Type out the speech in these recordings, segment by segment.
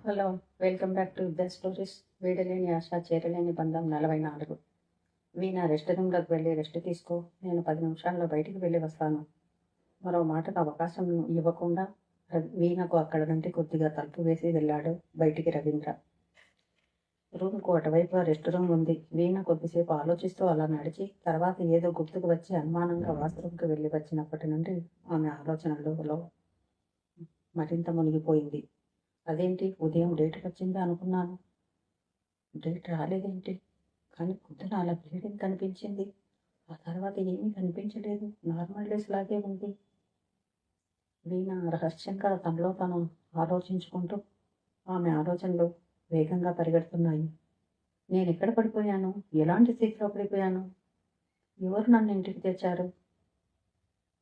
Hello, welcome back to the stories. వీడలేని ఆశ చేరలేని బంధం 44. వీణ రెస్ట్ రూమ్లోకి వెళ్ళి రెస్ట్ తీసుకో, నేను 10 నిమిషాల్లో బయటికి వెళ్ళి వస్తాను. మరో మాటకు అవకాశం ఇవ్వకుండా వీణకు అక్కడ నుండి కొద్దిగా తలుపు వేసి వెళ్ళాడు బయటికి రవీంద్ర. రూమ్కు అటువైపుగా రెస్ట్ రూమ్ ఉంది. వీణ కొద్దిసేపు ఆలోచిస్తూ అలా నడిచి తర్వాత ఏదో గుర్తుకు వచ్చి అనుమానంగా వాష్రూమ్కి వెళ్ళి వచ్చినప్పటి నుండి ఆమె ఆలోచనలలో మరింత మునిగిపోయింది. అదేంటి, ఉదయం డేట్ వచ్చింది అనుకున్నాను, డేట్ రాలేదేంటి? కానీ పొద్దున అలా బ్లీడింగ్ కనిపించింది. ఆ తర్వాత ఏమీ కనిపించలేదు, నార్మల్ డేస్ లాగే ఉంది. వీణ రహస్యంగా తనలో తను ఆలోచించుకుంటూ ఆమె ఆలోచనలు వేగంగా పరిగెడుతున్నాయి. నేను ఎక్కడ పడిపోయాను? ఎలాంటి స్థితిలో పడిపోయాను? ఎవరు నన్ను ఇంటికి తెచ్చారు?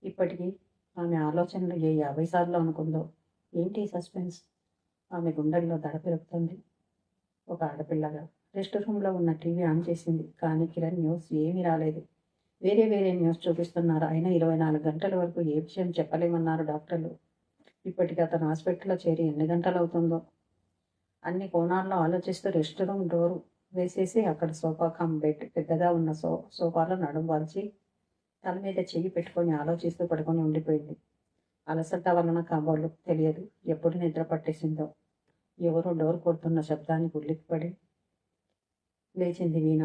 ఇప్పటికీ ఆమె ఆలోచనలు 50 సార్లు అనుకుందో. ఏంటి సస్పెన్స్? ఆమె గుండెల్లో దడ పెరుగుతుంది. ఒక ఆడపిల్లగా రెస్ట్ రూమ్లో ఉన్న టీవీ ఆన్ చేసింది. కానీ కిరణ్ న్యూస్ ఏమీ రాలేదు. వేరే వేరే న్యూస్ చూపిస్తున్నారు. అయినా 24 గంటల వరకు ఏ విషయం చెప్పలేమన్నారు డాక్టర్లు. ఇప్పటికి అతను హాస్పిటల్లో చేరి ఎన్ని గంటలు అవుతుందో. అన్ని కోణాల్లో ఆలోచిస్తూ రెస్ట్ రూమ్ డోరు వేసేసి అక్కడ సోఫా కమ్ బెడ్ పెద్దగా ఉన్న సోఫాలో నడుము వాల్చి తల మీద చెయ్యి పెట్టుకొని ఆలోచిస్తూ పడుకొని ఉండిపోయింది. అలసట వలన కాబోలు తెలియదు ఎప్పుడు నిద్ర పట్టేసిందో. ఎవరో డోర్ కొడుతున్న శబ్దానికి ఉలిక్కిపడి లేచింది వీణ.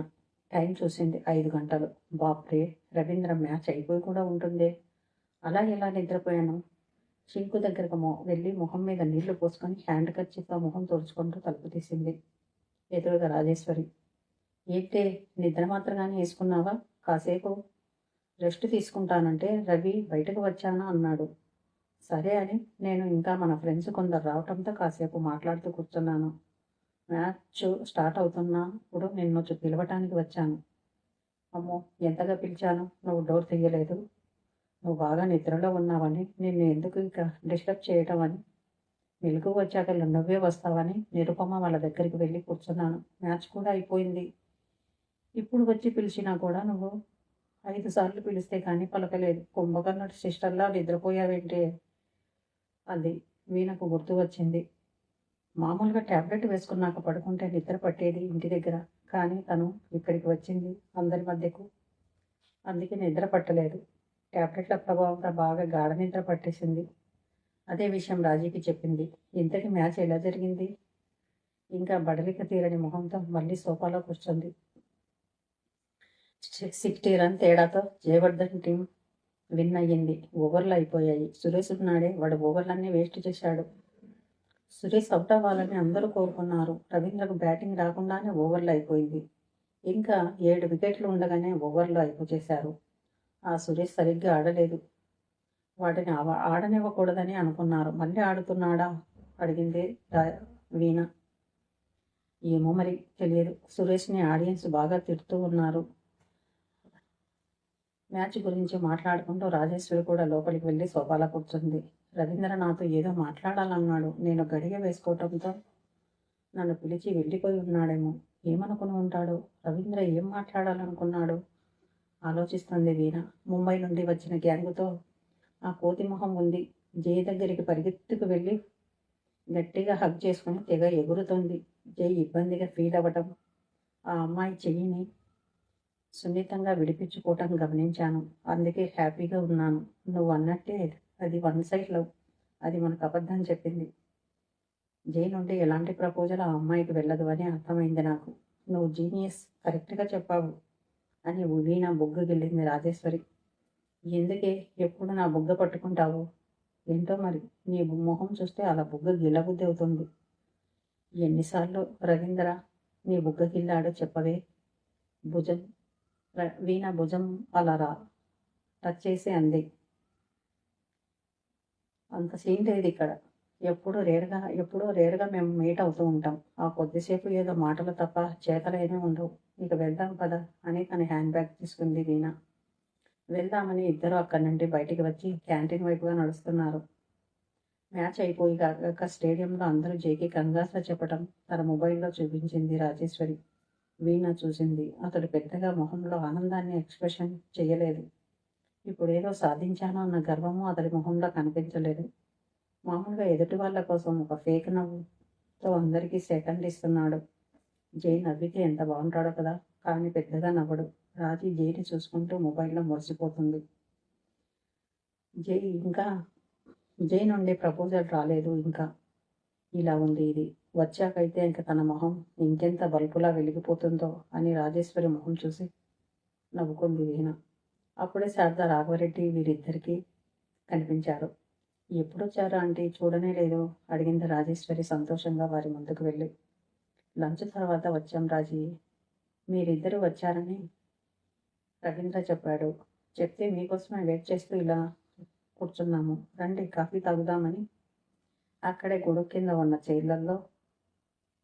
టైం చూసింది 5 గంటలు. బాప్రే, రవీంద్ర మ్యాచ్ అయిపోయి కూడా ఉంటుందే. అలా ఎలా నిద్రపోయాను? సింకు దగ్గరకు వెళ్ళి మొహం మీద నీళ్లు పోసుకొని హ్యాండ్ కర్చీతో మొహం తుడుచుకుంటూ తలుపు తీసింది. ఎదురుగా రాజేశ్వరి. ఏంటే, నిద్ర మాత్రగానే వేసుకున్నావా? కాసేపు రెస్ట్ తీసుకుంటానంటే రవి బయటకు వచ్చానా అన్నాడు. సరే అని నేను ఇంకా మన ఫ్రెండ్స్ కొందరు రావటంతో కాసేపు మాట్లాడుతూ కూర్చున్నాను. మ్యాచ్ స్టార్ట్ అవుతున్నప్పుడు నిన్ను పిలవటానికి వచ్చాను. అమ్మో, ఎంతగా పిలిచాను, నువ్వు డోర్ తీయలేదు. నువ్వు బాగా నిద్రలో ఉన్నావని, నిన్ను ఎందుకు ఇంకా డిస్టర్బ్ చేయటం అని, మెలకు వచ్చాక నువ్వే వస్తావని నిరుపమ వాళ్ళ దగ్గరికి వెళ్ళి కూర్చున్నాను. మ్యాచ్ కూడా అయిపోయింది. ఇప్పుడు వచ్చి పిలిచినా కూడా నువ్వు 5 సార్లు పిలిస్తే కానీ పలకలేదు. కుంభకర్ణుడి సిస్టర్లా నిద్రపోయావేంటి? అది వీణకు గుర్తు వచ్చింది. మామూలుగా ట్యాబ్లెట్ వేసుకున్నాక పడుకుంటే నిద్ర పట్టేది ఇంటి దగ్గర. కానీ తను ఇక్కడికి వచ్చింది అందరి మధ్యకు, అందుకే నిద్ర పట్టలేదు. ట్యాబ్లెట్ల ప్రభావంతో బాగా గాఢ నిద్ర పట్టేసింది. అదే విషయం రాజీకి చెప్పింది. ఇంతకీ మ్యాచ్ ఎలా జరిగింది? ఇంకా బడలిక తీరని మొహంతో మళ్ళీ సోఫాలో కూర్చుంది. 60 రన్ తేడాతో జయవర్ధన్ టీం విన్ అయ్యింది. ఓవర్లు అయిపోయాయి. సురేష్ ఉన్నాడే, వాడు ఓవర్లన్నీ వేస్ట్ చేశాడు. సురేష్ అవుట్ అవ్వాలని అందరూ కోరుకున్నారు. రవీంద్రకు బ్యాటింగ్ రాకుండానే ఓవర్లు అయిపోయింది. ఇంకా 7 వికెట్లు ఉండగానే ఓవర్లు అయిపోచేశారు. ఆ సురేష్ సరిగ్గా ఆడలేదు. వాటిని ఆడనివ్వకూడదని అనుకున్నారు. మళ్ళీ ఆడుతున్నాడా అడిగింది వీణ. ఏమో మరి తెలియదు. సురేష్ని ఆడియన్స్ బాగా తిడుతూ ఉన్నారు. మ్యాచ్ గురించి మాట్లాడుకుంటూ రాజేశ్వరి కూడా లోపలికి వెళ్ళి సోఫాలో కూర్చుంది. రవీంద్ర నాతో ఏదో మాట్లాడాలన్నాడు. నేను గడియ వేసుకోవటంతో నన్ను పిలిచి వెళ్ళిపోయి ఉన్నాడేమో. ఏమనుకుని ఉంటాడు? రవీంద్ర ఏం మాట్లాడాలనుకున్నాడు ఆలోచిస్తుంది వీణ. ముంబై నుండి వచ్చిన గ్యాంగుతో ఆ కోతి మొహం ఉంది. జై దగ్గరికి పరిగెత్తుకు వెళ్ళి గట్టిగా హగ్ చేసుకుని తెగ ఎగురుతుంది. జై ఇబ్బందిగా ఫీల్ అవ్వటం, ఆ అమ్మాయి చెయ్యిని సున్నితంగా విడిపించుకోవటం గమనించాను. అందుకే హ్యాపీగా ఉన్నాను. నువ్వు అన్నట్టే అది 1 సైడ్ లవ్. అది మనకు అబద్ధం చెప్పింది. జై నుండి ఎలాంటి ప్రపోజల్ ఆ అమ్మాయికి వెళ్ళదు అని అర్థమైంది నాకు. నువ్వు జీనియస్, కరెక్ట్గా చెప్పావు అని వీణ బొగ్గు గిల్లింది రాజేశ్వరి. ఎందుకే ఎప్పుడు నా బుగ్గ పట్టుకుంటావు? ఏంటో మరి, నీ మొహం చూస్తే అలా బుగ్గ గిల్లబుద్ధి అవుతుంది. ఎన్నిసార్లు రవీంద్ర నీ బుగ్గ గిల్లాడో చెప్పవే? వీణ భుజం అలా టచ్ చేసి అంది. అంత సీన్ లేదు ఇక్కడ. ఎప్పుడో రేరుగా మేము మీట్ అవుతూ ఉంటాం. ఆ కొద్దిసేపు ఏదో మాటలు తప్ప చేతలేనే ఉండవు. ఇక వెళ్దాం పద అని తన హ్యాండ్ బ్యాగ్ తీసుకుంది వీణ. వెళ్దామని ఇద్దరు అక్కడి నుండి బయటికి వచ్చి క్యాంటీన్ వైపుగా నడుస్తున్నారు. మ్యాచ్ అయిపోయి కాక స్టేడియంలో అందరూ జేకి కంగాస్లో చెప్పటం తన మొబైల్లో చూపించింది రాజేశ్వరి. వీణ చూసింది. అతడు పెద్దగా మొహంలో ఆనందాన్ని ఎక్స్ప్రెషన్ చేయలేదు. ఇప్పుడేదో సాధించాను అన్న గర్వము అతడి మొహంలో కనిపించలేదు. మామూలుగా ఎదుటి వాళ్ళ కోసం ఒక ఫేక్ నవ్వు తో అందరికీ సెకండ్ ఇస్తున్నాడు. జై నవ్వితే ఎంత బాగుంటాడో కదా, కానీ పెద్దగా నవ్వడు. రాజీ జైని చూసుకుంటూ మొబైల్లో మురిసిపోతుంది. జై ఇంకా జై నుండి ప్రపోజల్ రాలేదు ఇంకా. ఇలా ఉంది ఇది. వచ్చాకైతే ఇంక తన మొహం ఇంకెంత బల్బులా వెలిగిపోతుందో అని రాజేశ్వరి మొహం చూసి నవ్వుకుంది వీణ. అప్పుడే శారద రాఘవరెడ్డి వీరిద్దరికీ కనిపించారు. ఎప్పుడొచ్చారా ఆంటీ, చూడనే లేదు అడిగింది రాజేశ్వరి సంతోషంగా వారి ముందుకు వెళ్ళి. లంచ్ తర్వాత వచ్చాం రాజీ, మీరిద్దరూ వచ్చారని రవీంద్ర చెప్పాడు. చెప్తే మీకోసమే వెయిట్ చేస్తూ ఇలా కూర్చున్నాము, రండి కాఫీ తాగుదామని. అక్కడే గొడుగు కింద ఉన్న చైర్లలో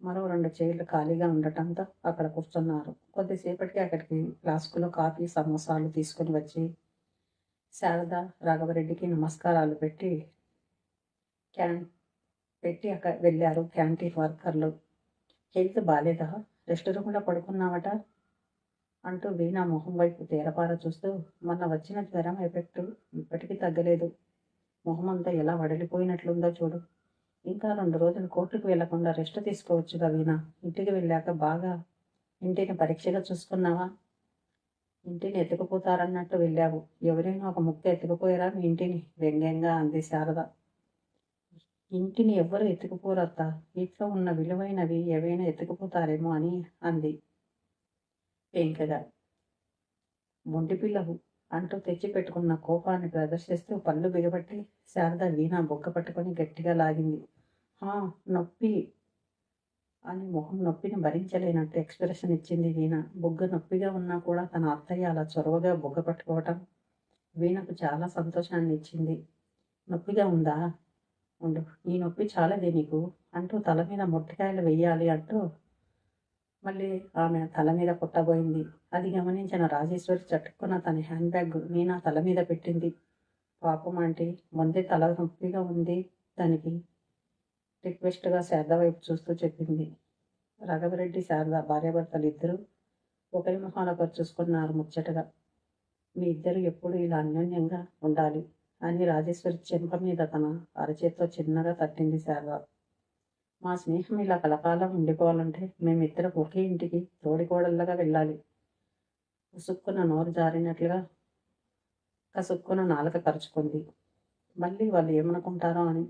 మరో 2 చైర్లు ఖాళీగా ఉండటంతో అక్కడ కూర్చున్నారు. కొద్దిసేపటికి అక్కడికి ఫ్లాస్కులో కాఫీ సమోసాలు తీసుకుని వచ్చి శారద రాఘవరెడ్డికి నమస్కారాలు పెట్టి అక్కడ వెళ్ళారు క్యాంటీన్ వర్కర్లు. హెల్త్ బాలేదా, రెస్ట్ రూమ్లో పడుకున్నావట అంటూ వీణ మొహం వైపు తేరపార చూస్తూ, మొన్న వచ్చిన జ్వరం ఎఫెక్ట్ ఇప్పటికీ తగ్గలేదు. మొహం అంతా ఎలా వడలిపోయినట్లుందో చూడు. ఇంకా 2 రోజులు కోర్టుకు వెళ్లకుండా రెస్ట్ తీసుకోవచ్చుగా వీణ. ఇంటికి వెళ్ళాక బాగా ఇంటిని పరీక్షగా చూసుకున్నావా? ఇంటిని ఎత్తుకుపోతారన్నట్టు వెళ్ళావు, ఎవరైనా ఒక ముక్క ఎత్తుకుపోయారా మీ ఇంటిని? వ్యంగ్యంగా అంది శారద. ఇంటిని ఎవ్వరూ ఎత్తుకుపోరత్తా, ఇంట్లో ఉన్న విలువైనవి ఏవైనా ఎత్తుకుపోతారేమో అని అంది పెంకగా. మొండిపిల్లవు అంటూ తెచ్చిపెట్టుకున్న కోపాన్ని ప్రదర్శిస్తూ పళ్ళు బిగబట్టి శారద వీణ బొగ్గ పట్టుకొని గట్టిగా లాగింది. నొప్పి అని మొహం నొప్పిని భరించలేనట్టు ఎక్స్ప్రెషన్ ఇచ్చింది వీణ. బొగ్గ నొప్పిగా ఉన్నా కూడా తన అత్తయ్య అలా చొరవగా బొగ్గ పట్టుకోవటం వీణకు చాలా సంతోషాన్ని ఇచ్చింది. నొప్పిగా ఉందా, ఉండు, ఈ నొప్పి చాలదే నీకు అంటూ తల మీద మొట్టికాయలు వెయ్యాలి అంటూ మళ్ళీ ఆమె తల మీద కొట్టబోయింది. అది గమనించిన రాజేశ్వరి చట్టుకున్న తన హ్యాండ్ బ్యాగ్ మీనా తల మీద పెట్టింది. పాపం ఆంటీ, ముందే తల నొప్పిగా ఉంది దానికి రిక్వెస్ట్గా శారద వైపు చూస్తూ చెప్పింది. రాఘవరెడ్డి శారద భార్యాభర్తలు ఇద్దరు ఒకరి మొహాలొకరు చూసుకున్నారు ముచ్చటగా. మీ ఇద్దరు ఎప్పుడు ఇలా అన్యోన్యంగా ఉండాలి అని రాజేశ్వరి చెంప మీద తన అరచేత్తో చిన్నగా తట్టింది శారద. మా స్నేహం ఇలా కలకాలం ఉండిపోవాలంటే మేమిద్దరం ఒకే ఇంటికి తోడికోడళ్ళగా వెళ్ళాలి. ఉసుక్కున నోరు జారినట్లుగా కసుక్కున నాలుక కరుచుకుంది. మళ్ళీ వాళ్ళు ఏమనుకుంటారో అని.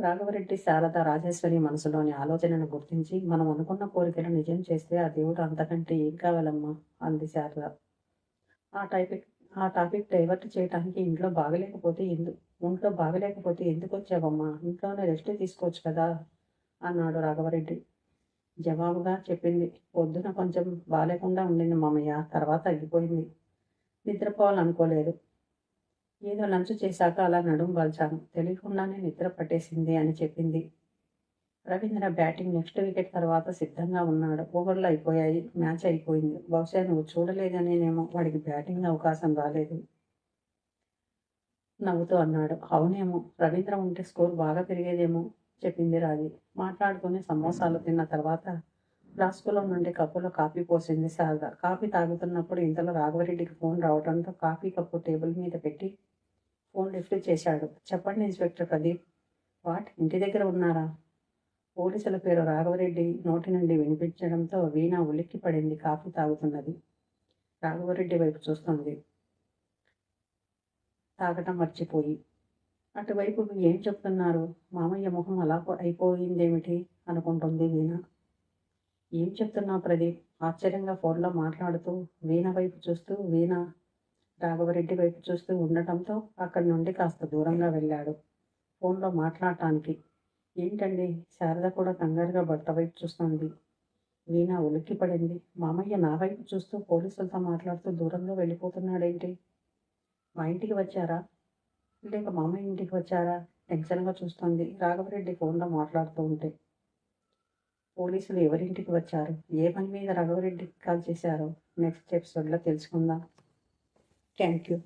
రాఘవరెడ్డి శారద రాజేశ్వరి మనసులోని ఆలోచనను గుర్తించి, మనం అనుకున్న కోరికలు నిజం చేస్తే ఆ దేవుడు అంతకంటే ఏం కావాలమ్మా అంది శారద. ఆ టాపిక్ డైవర్ట్ చేయడానికి ఒంట్లో బాగలేకపోతే ఎందుకు వచ్చావమ్మా, ఇంట్లోనే రెస్ట్ తీసుకోవచ్చు కదా అన్నాడు రాఘవరెడ్డి. జవాబుగా చెప్పింది, పొద్దున కొంచెం బాగాలేకుండా ఉండింది మామయ్య, తర్వాత తగ్గిపోయింది. నిద్రపోవాలనుకోలేదు, ఏదో లంచ్ చేశాక అలా నడుం వాల్చాను, తెలియకుండానే నిద్ర పట్టేసింది అని చెప్పింది. రవీంద్ర బ్యాటింగ్ నెక్స్ట్ వికెట్ తర్వాత సిద్ధంగా ఉన్నాడు. ఓవర్లు అయిపోయాయి, మ్యాచ్ అయిపోయింది. బహుశా నువ్వు చూడలేదనేమో వాడికి బ్యాటింగ్ అవకాశం రాలేదు నవ్వుతూ అన్నాడు. అవునేమో, రవీంద్ర ఉంటే స్కోర్ బాగా పెరిగేదేమో చెప్పింది రాజీ. మాట్లాడుకుని సమోసాలు తిన్న తర్వాత ఫ్లాస్కులో నుండి కప్పులో కాఫీ పోసింది శారద. కాఫీ తాగుతున్నప్పుడు ఇంతలో రాఘవరెడ్డికి ఫోన్ రావడంతో కాఫీ కప్పు టేబుల్ మీద పెట్టి ఫోన్ లిఫ్ట్ చేశాడు. చెప్పండి ఇన్స్పెక్టర్ ప్రదీప్. వాట్, ఇంటి దగ్గర ఉన్నారా? పోలీసుల పేరు రాఘవరెడ్డి నోటి నుండి వినిపించడంతో వీణ ఉలిక్కి పడింది. కాఫీ తాగుతున్నది. రాఘవరెడ్డి వైపు చూస్తుంది, తాగటం మర్చిపోయి. అటువైపు ఏం చెప్తున్నారు, మామయ్య మొహం అలా అయిపోయిందేమిటి అనుకుంటుంది వీణ. ఏం చెప్తున్నావు ప్రదీప్, ఆశ్చర్యంగా ఫోన్లో మాట్లాడుతూ వీణ వైపు చూస్తూ వీణ రాఘవరెడ్డి వైపు చూస్తూ ఉండటంతో అక్కడి నుండి కాస్త దూరంగా వెళ్ళాడు ఫోన్లో మాట్లాడటానికి. ఏంటండి, శారద కూడా కంగారుగా భర్త వైపు చూస్తుంది. వీణ ఉలిక్కి పడింది. మామయ్య నా వైపు చూస్తూ పోలీసులతో మాట్లాడుతూ దూరంగా వెళ్ళిపోతున్నాడేంటి? మా ఇంటికి వచ్చారా లేక మామయ్య ఇంటికి వచ్చారా టెన్షన్గా చూస్తుంది రాఘవరెడ్డి ఫోన్లో మాట్లాడుతూ ఉంటే. పోలీసులు ఎవరింటికి వచ్చారు, ఏ పని మీద రాఘవరెడ్డికి కాల్ చేశారో నెక్స్ట్ ఎపిసోడ్లో తెలుసుకుందాం. Thank you.